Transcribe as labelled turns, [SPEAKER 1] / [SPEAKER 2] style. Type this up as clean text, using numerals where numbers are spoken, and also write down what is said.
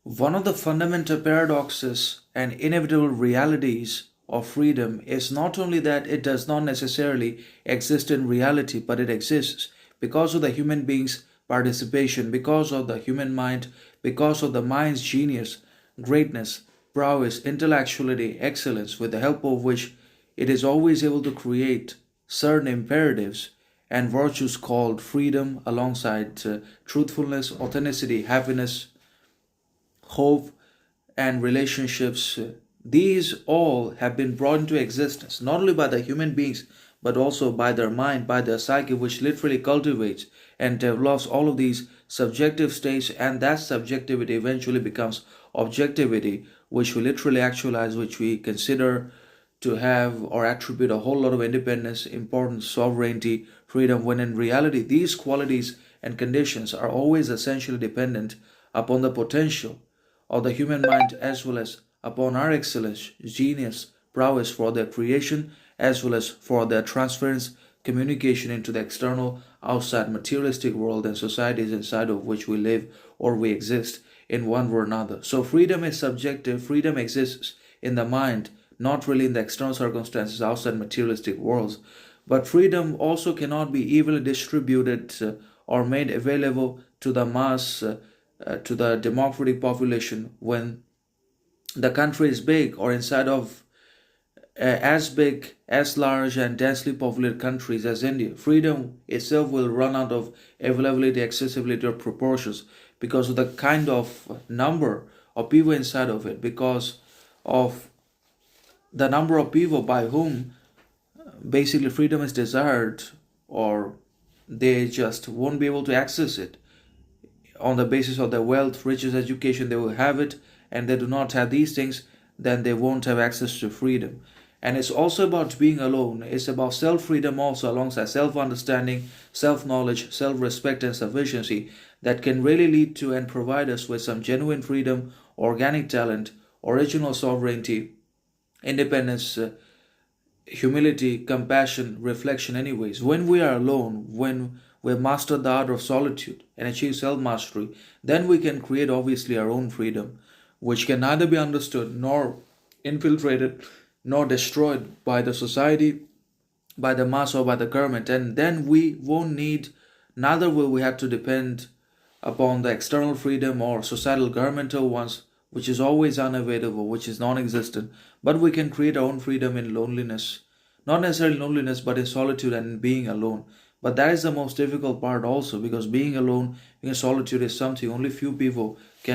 [SPEAKER 1] One of the fundamental paradoxes and inevitable realities of freedom is not only that it does not necessarily exist in reality, but it exists because of the human being's participation, because of the human mind, because of the mind's genius, greatness, prowess, intellectuality, excellence, with the help of which it is always able to create certain imperatives and virtues called freedom alongside truthfulness, authenticity, happiness, hope, and relationships. These all have been brought into existence not only by the human beings but also by their mind, by their psyche, which literally cultivates and develops all of these subjective states, and that subjectivity eventually becomes objectivity, which we literally actualize, which we consider to have or attribute a whole lot of independence, importance, sovereignty, freedom, when in reality these qualities and conditions are always essentially dependent upon the potential of the human mind as well as upon our excellence, genius, prowess for their creation as well as for their transference, communication into the external, outside materialistic world and societies inside of which we live or we exist in one way or another. So freedom is subjective, freedom exists in the mind, not really in the external circumstances outside materialistic worlds. But freedom also cannot be evenly distributed or made available to the mass, to the democratic population when the country is big or inside of as big, as large and densely populated countries as India. Freedom itself will run out of availability, accessibility, or proportions because of the kind of number of people inside of it, because of the number of people by whom basically freedom is desired, or they just won't be able to access it on the basis of their wealth, riches, education. They will have it, and they do not have these things, then they won't have access to freedom. And it's also about being alone. It's about self freedom, also, alongside self understanding, self knowledge, self respect, and sufficiency that can really lead to and provide us with some genuine freedom, organic talent, original sovereignty, independence, humility, compassion, reflection, anyways. When we are alone, when we have mastered the art of solitude and achieve self mastery, then we can create obviously our own freedom, which can neither be understood nor infiltrated nor destroyed by the society, by the mass, or by the government. And then we won't need, neither will we have to depend upon the external freedom or societal governmental ones, which is always unavailable, which is non existent. But we can create our own freedom in loneliness. Not necessarily loneliness, but in solitude and in being alone. But that is the most difficult part also, because being alone, being in solitude is something only few people